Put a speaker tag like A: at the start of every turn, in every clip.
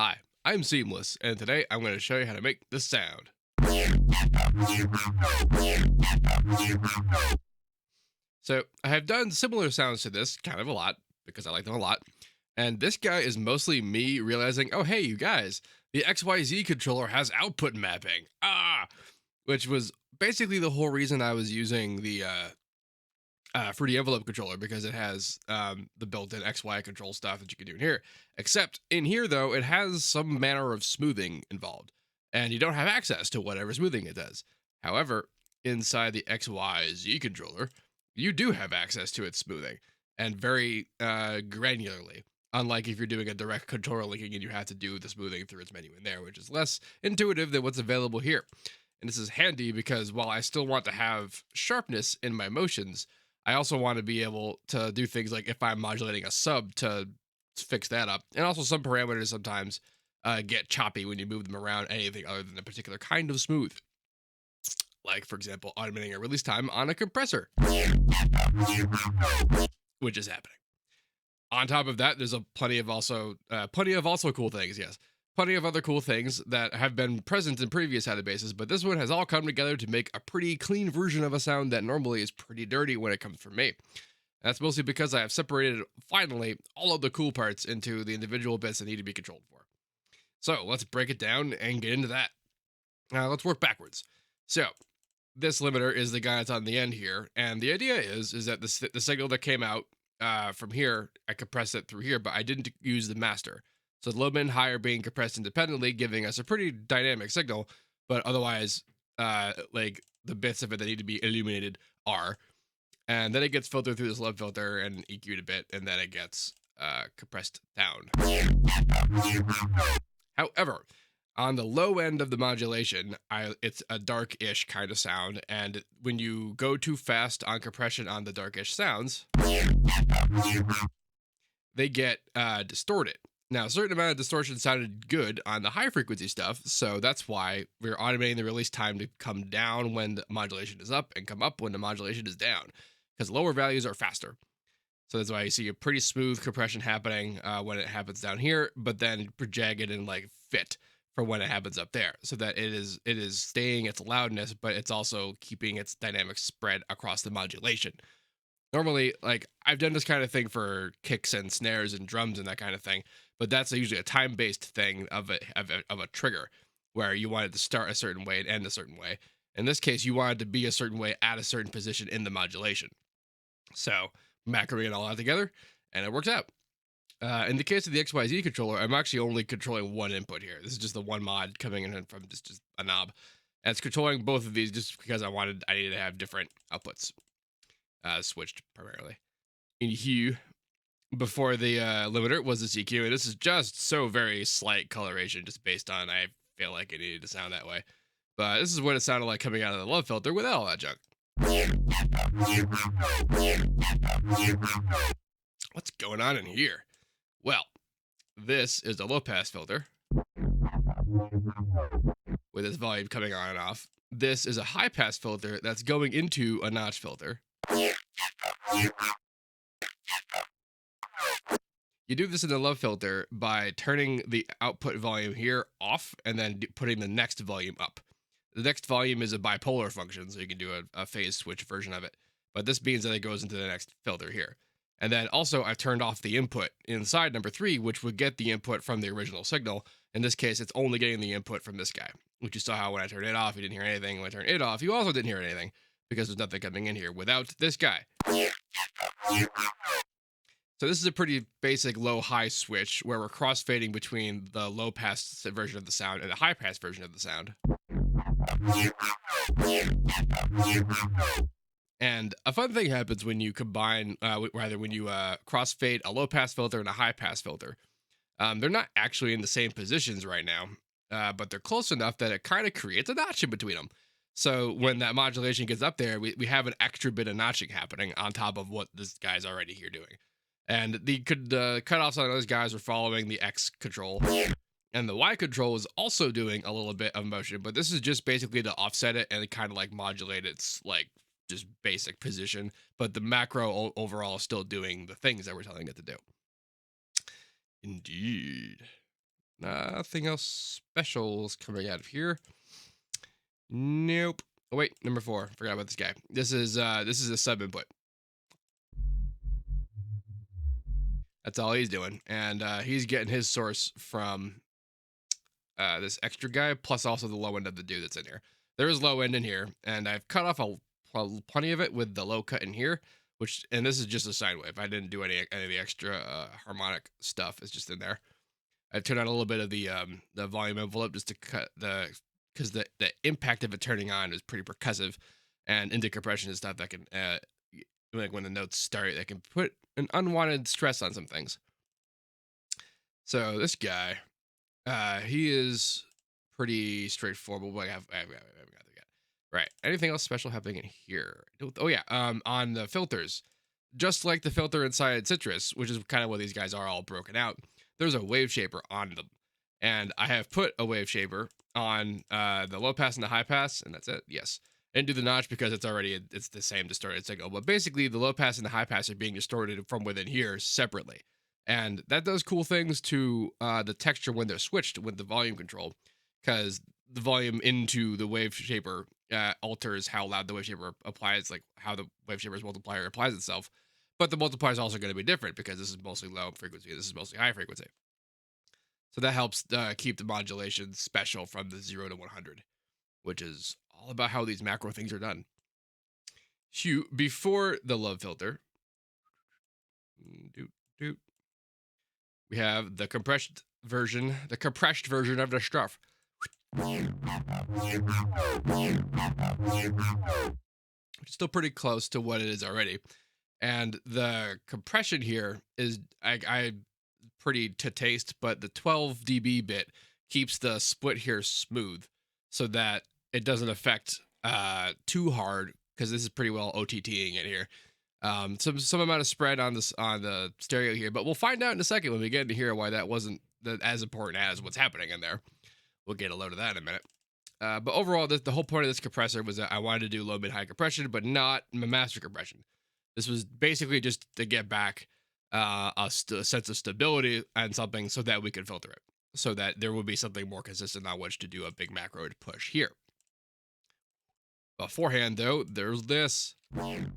A: Hi, I'm Seamless, and today I'm going to show you how to make this sound. So, I have done similar sounds to this kind of a lot because I like them a lot. And this guy is mostly me realizing, oh, hey, you guys, the XYZ controller has output mapping. Which was basically the whole reason I was using the fruity envelope controller because it has the built-in XY control stuff that you can do in here. Except in here, though, it has some manner of smoothing involved, and you don't have access to whatever smoothing it does. However, inside the XYZ controller, you do have access to its smoothing, and very granularly. Unlike if you're doing a direct controller linking and you have to do the smoothing through its menu in there, which is less intuitive than what's available here. And this is handy because while I still want to have sharpness in my motions, I also want to be able to do things like if I'm modulating a sub to fix that up. And also some parameters sometimes get choppy when you move them around anything other than a particular kind of smooth. Like, for example, automating a release time on a compressor, which is happening. On top of that, there's plenty of also cool things. Yes, plenty of other cool things that have been present in previous databases, but this one has all come together to make a pretty clean version of a sound that normally is pretty dirty when it comes from me. That's mostly because I have separated finally all of the cool parts into the individual bits that need to be controlled for. So let's break it down and get into that. Now let's work backwards. So this limiter is the guy that's on the end here, and the idea is that the signal that came out from here, I compressed it through here, but I didn't use the master. So the low, mid, and high are being compressed independently, giving us a pretty dynamic signal, but otherwise, like the bits of it that need to be illuminated are. And then it gets filtered through this low filter and EQ'd a bit, and then it gets compressed down. However, on the low end of the modulation, it's a dark-ish kind of sound, and when you go too fast on compression on the dark-ish sounds, they get distorted. Now, a certain amount of distortion sounded good on the high frequency stuff, so that's why we're automating the release time to come down when the modulation is up and come up when the modulation is down, because lower values are faster. So that's why you see a pretty smooth compression happening when it happens down here, but then jagged and like fit for when it happens up there, so that it is staying its loudness, but it's also keeping its dynamic spread across the modulation. Normally, like I've done this kind of thing for kicks and snares and drums and that kind of thing, but that's usually a time-based thing of a trigger where you want it to start a certain way and end a certain way. In this case, you want it to be a certain way at a certain position in the modulation. So macroing it all out together, and it works out. In the case of the XYZ controller, I'm actually only controlling one input here. This is just the one mod coming in from just a knob. And it's controlling both of these just because I needed to have different outputs switched primarily. In hue, before the limiter was the CQ, and this is just so very slight coloration just based on I feel like it needed to sound that way. But this is what it sounded like coming out of the low filter without all that junk. What's going on in here? Well, this is a low pass filter with its volume coming on and off. This is a high pass filter that's going into a notch filter. You do this in the low filter by turning the output volume here off and then putting the next volume up. The next volume is a bipolar function, so you can do a phase switch version of it. But this means that it goes into the next filter here. And then also I turned off the input inside number 3, which would get the input from the original signal. In this case, it's only getting the input from this guy, which you saw how when I turned it off, you didn't hear anything. When I turned it off, you also didn't hear anything because there's nothing coming in here without this guy. So this is a pretty basic low-high switch where we're cross-fading between the low-pass version of the sound and the high-pass version of the sound. And a fun thing happens when you combine, when you crossfade a low-pass filter and a high-pass filter. They're not actually in the same positions right now, but they're close enough that it kind of creates a notch in between them. So when that modulation gets up there, we have an extra bit of notching happening on top of what this guy's already here doing. And the cutoffs on those guys are following the X control. And the Y control is also doing a little bit of motion, but this is just basically to offset it and kind of like modulate its like just basic position. But the macro overall is still doing the things that we're telling it to do. Indeed. Nothing else special is coming out of here. Nope. Oh wait, number 4. Forgot about this guy. This is a sub input. That's all he's doing, and he's getting his source from this extra guy, plus also the low end of the dude that's in here. There is low end in here, and I've cut off plenty of it with the low cut in here, and this is just a sine wave. I didn't do any of the extra harmonic stuff. It's just in there. I've turned on a little bit of the volume envelope just to cut because the impact of it turning on is pretty percussive, and into compression and stuff that can like when the notes start, that can put an unwanted stress on some things. So this guy, he is pretty straightforward. I haven't got there yet. Right. Anything else special happening in here? Oh yeah. On the filters, just like the filter inside Sytrus, which is kind of what these guys are all broken out. There's a wave shaper on them, and I have put a wave shaper on the low pass and the high pass, and that's it. Yes. And do the notch because it's the same distorted signal. But basically, the low pass and the high pass are being distorted from within here separately. And that does cool things to the texture when they're switched with the volume control, because the volume into the wave shaper alters how loud the wave shaper applies, like how the wave shaper's multiplier applies itself. But the multiplier is also going to be different because this is mostly low frequency, this is mostly high frequency. So that helps keep the modulation special from the 0 to 100, which is all about how these macro things are done. Before the low filter, we have the compressed version of the stuff. Which is still pretty close to what it is already. And the compression here is I pretty to taste, but the 12 dB bit keeps the split here smooth so that it doesn't affect too hard, because this is pretty well OTTing it here. Some amount of spread on the stereo here, but we'll find out in a second when we get into here why that wasn't as important as what's happening in there. We'll get a load of that in a minute. But overall, the whole point of this compressor was that I wanted to do low, mid, high compression, but not master compression. This was basically just to get back a sense of stability and something so that we could filter it, so that there would be something more consistent on which to do a big macro to push here. Beforehand, though, there's this. And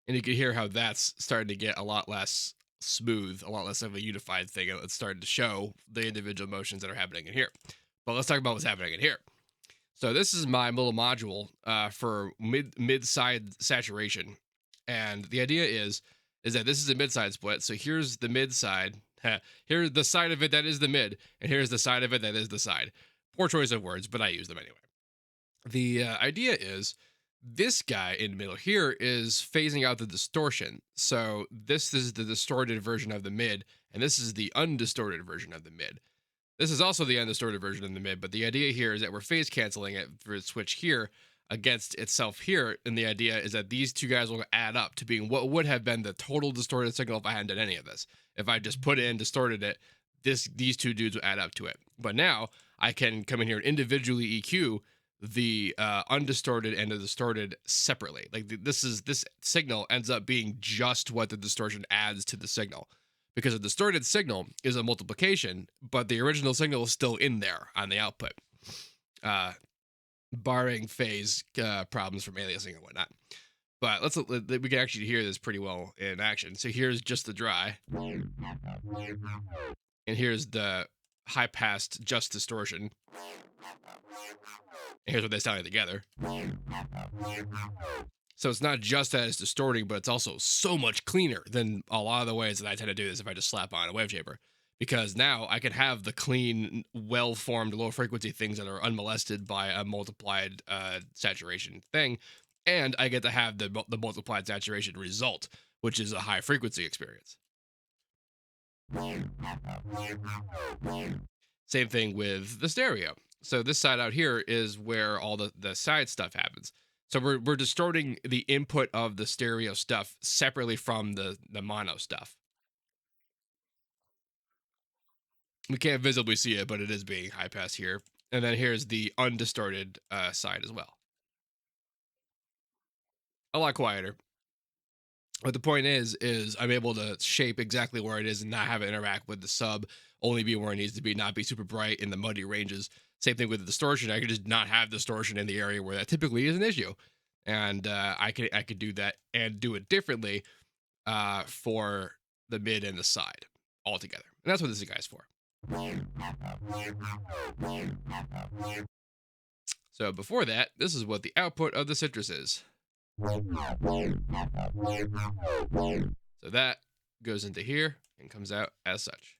A: you can hear how that's starting to get a lot less smooth, a lot less of a unified thing. It's starting to show the individual motions that are happening in here. But let's talk about what's happening in here. So this is my little module for mid-side saturation. And the idea is that this is a mid-side split. So here's the mid-side. Here's the side of it that is the mid. And here's the side of it that is the side. Poor choice of words, but I use them anyway. The idea is this guy in the middle here is phasing out the distortion. So this is the distorted version of the mid, and this is the undistorted version of the mid. This is also the undistorted version of the mid, but the idea here is that we're phase canceling it for a switch here against itself here, and the idea is that these two guys will add up to being what would have been the total distorted signal if I hadn't done any of this. If I just put it in, distorted it, these two dudes will add up to it. But now I can come in here and individually EQ the undistorted and the distorted separately. Like this signal ends up being just what the distortion adds to the signal, because a distorted signal is a multiplication, but the original signal is still in there on the output, barring phase problems from aliasing and whatnot. But we can actually hear this pretty well in action. So here's just the dry, and here's the high pass just distortion. And here's what they sound like together. So it's not just that it's distorting, but it's also so much cleaner than a lot of the ways that I tend to do this if I just slap on a wave shaper. Because now I can have the clean, well-formed, low-frequency things that are unmolested by a multiplied saturation thing, and I get to have the multiplied saturation result, which is a high-frequency experience. Same thing with the stereo. So this side out here is where all the side stuff happens. So we're distorting the input of the stereo stuff separately from the mono stuff. We can't visibly see it, but it is being high pass here. And then here's the undistorted side as well. A lot quieter. But the point is I'm able to shape exactly where it is and not have it interact with the sub, only be where it needs to be, not be super bright in the muddy ranges. Same thing with the distortion. I could just not have distortion in the area where that typically is an issue. And I could do that and do it differently for the mid and the side altogether. And that's what this guy's for. So before that, this is what the output of the Sytrus is. So that goes into here and comes out as such.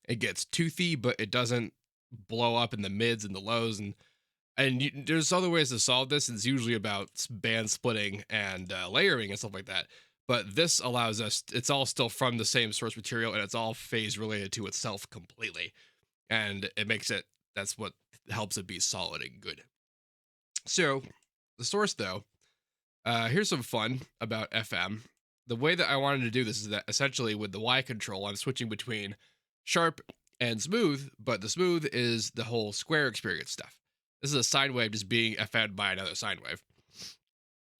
A: It gets toothy, but it doesn't blow up in the mids and the lows, and there's other ways to solve this. And it's usually about band splitting and layering and stuff like that. But this allows us. It's all still from the same source material, and it's all phase related to itself completely, and it makes it. That's what helps it be solid and good. So the source, though, here's some fun about FM. The way that I wanted to do this is that essentially with the Y control, I'm switching between sharp and smooth, but the smooth is the whole square experience stuff. This is a sine wave just being FM'd by another sine wave.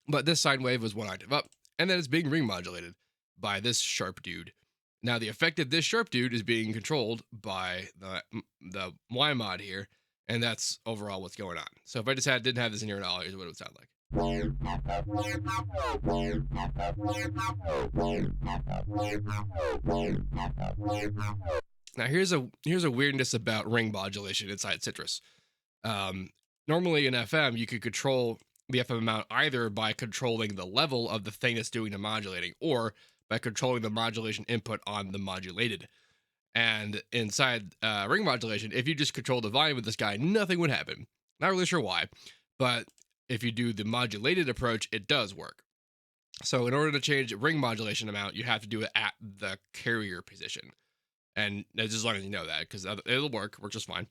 A: But this sine wave was one octave up, and then it's being ring modulated by this sharp dude. Now the effect of this sharp dude is being controlled by the Y mod here, and that's overall what's going on. So if I just didn't have this in here at all, here's what it would sound like. Now here's a weirdness about ring modulation inside Sytrus. Normally in FM, you could control the FM amount either by controlling the level of the thing that's doing the modulating, or by controlling the modulation input on the modulated. And inside ring modulation, if you just control the volume of this guy, nothing would happen. Not really sure why, but if you do the modulated approach, it does work. So in order to change ring modulation amount, you have to do it at the carrier position. And that's as long as you know that, because it'll works just fine.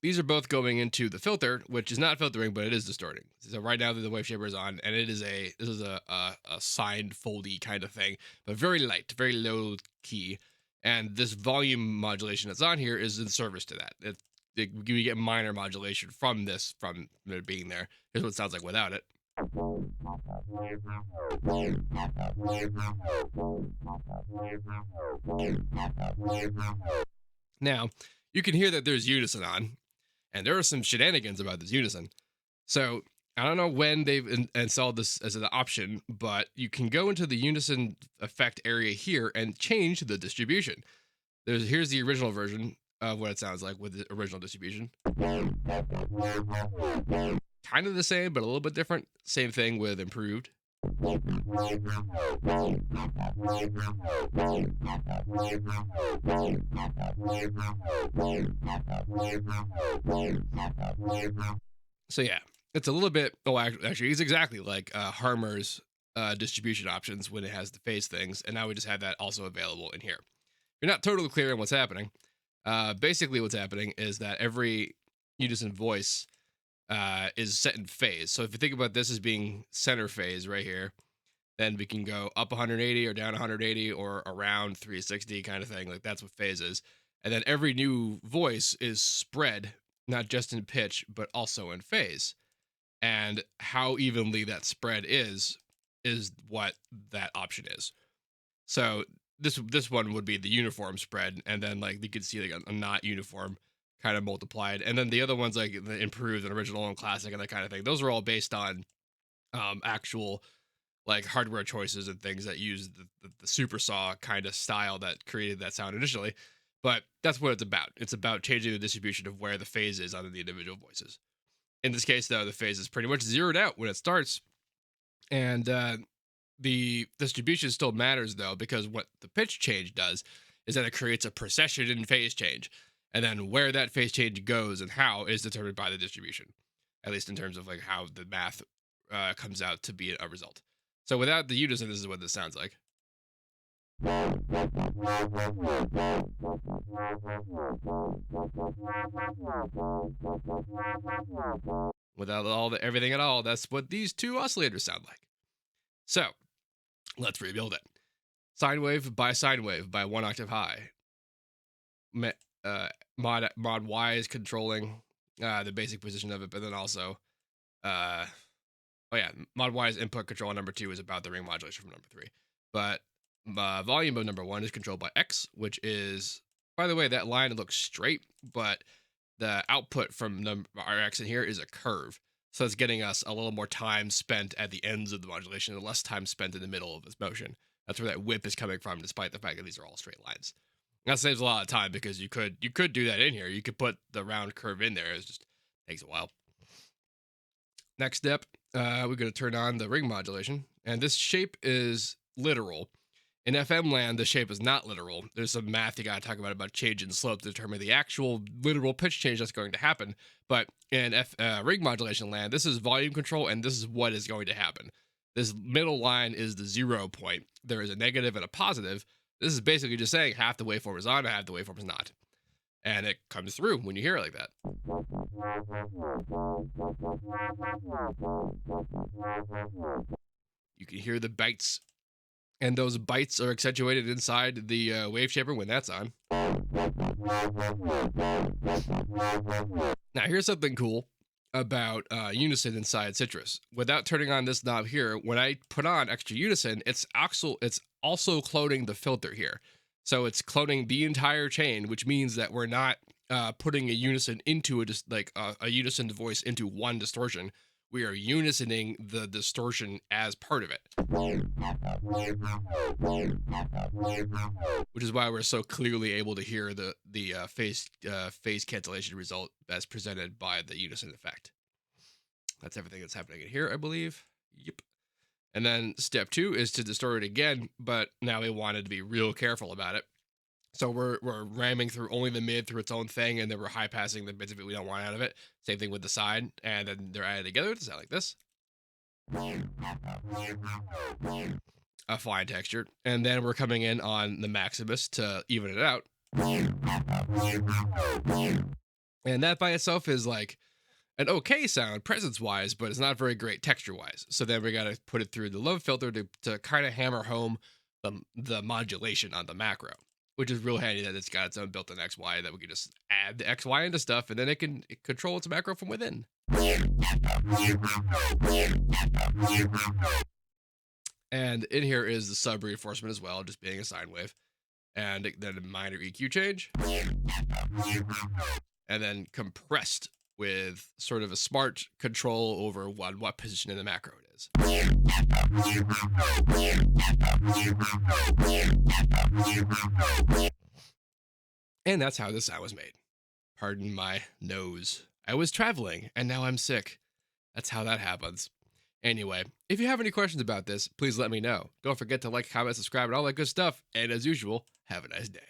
A: These are both going into the filter, which is not filtering, but it is distorting. So right now the wave shaper is on, and this is a signed foldy kind of thing, but very light, very low key. And this volume modulation that's on here is in service to that. You get minor modulation from it being there. Here's what it sounds like without it. Now, you can hear that there's unison on, and there are some shenanigans about this unison. So I don't know when they've installed this as an option, but you can go into the unison effect area here and change the distribution. Here's the original version of what it sounds like with the original distribution. Kind of the same, but a little bit different. Same thing with improved. So yeah, it's a little bit. Oh, actually, it's exactly like Harmer's distribution options when it has the phase things, and now we just have that also available in here. You're not totally clear on what's happening. Basically, what's happening is that every unison voice is set in phase. So if you think about this as being center phase right here, then we can go up 180 or down 180 or around 360 kind of thing. Like that's what phase is. And then every new voice is spread, not just in pitch, but also in phase. And how evenly that spread is what that option is. So this one would be the uniform spread, and then like you could see like a not uniform kind of multiplied, and then the other ones like the improved and original and classic and that kind of thing. Those are all based on actual like hardware choices and things that use the super saw kind of style that created that sound initially. But that's what it's about. It's about changing the distribution of where the phase is on the individual voices. In this case, though, the phase is pretty much zeroed out when it starts, and the distribution still matters though, because what the pitch change does is that it creates a precession in phase change, and then where that phase change goes and how is determined by the distribution, at least in terms of like how the math comes out to be a result. So without the unison, this is what this sounds like. Without everything at all, that's what these two oscillators sound like. So let's rebuild it. Sine wave by 1 octave high. Mod Y is controlling the basic position of it, but then also Oh yeah, mod wise input control number 2 is about the ring modulation from number 3. But volume of number 1 is controlled by X, which is, by the way, that line looks straight, but the output from our X in here is a curve. So it's getting us a little more time spent at the ends of the modulation and less time spent in the middle of this motion. That's where that whip is coming from, despite the fact that these are all straight lines. That saves a lot of time because you could do that in here. You could put the round curve in there. It just takes a while. Next step, we're going to turn on the ring modulation, and this shape is literal. In FM land, the shape is not literal. There's some math you got to talk about change in slope to determine the actual literal pitch change that's going to happen. But in ring modulation land, this is volume control, and this is what is going to happen. This middle line is the 0 point. There is a negative and a positive. This is basically just saying half the waveform is on and half the waveform is not. And it comes through when you hear it like that. You can hear the bites, and those bites are accentuated inside the wave shaper when that's on. Now, here's something cool about unison inside Sytrus. Without turning on this knob here, when I put on extra unison, it's also cloning the filter here. So it's cloning the entire chain, which means that we're not putting a unison into a unison voice into one distortion. We are unisoning the distortion as part of it, which is why we're so clearly able to hear the phase cancellation result as presented by the unison effect. That's everything that's happening in here, I believe. Yep. And then step 2 is to distort it again, but now we wanted to be real careful about it. So we're ramming through only the mid through its own thing, and then we're high passing the bits of it we don't want out of it. Same thing with the side, and then they're added together to sound like this. A fine texture. And then we're coming in on the Maximus to even it out. And that by itself is like an okay sound presence wise, but it's not very great texture wise. So then we got to put it through the low filter to kind of hammer home the modulation on the macro, which is real handy that it's got its own built-in XY that we can just add the XY into stuff, and then it can control its macro from within. And in here is the sub reinforcement as well, just being a sine wave, and then a minor EQ change, and then compressed with sort of a smart control over what position in the macro it is. And that's how this sound was made. Pardon my nose. I was traveling, and now I'm sick. That's how that happens. Anyway, if you have any questions about this, please let me know. Don't forget to like, comment, subscribe, and all that good stuff. And as usual, have a nice day.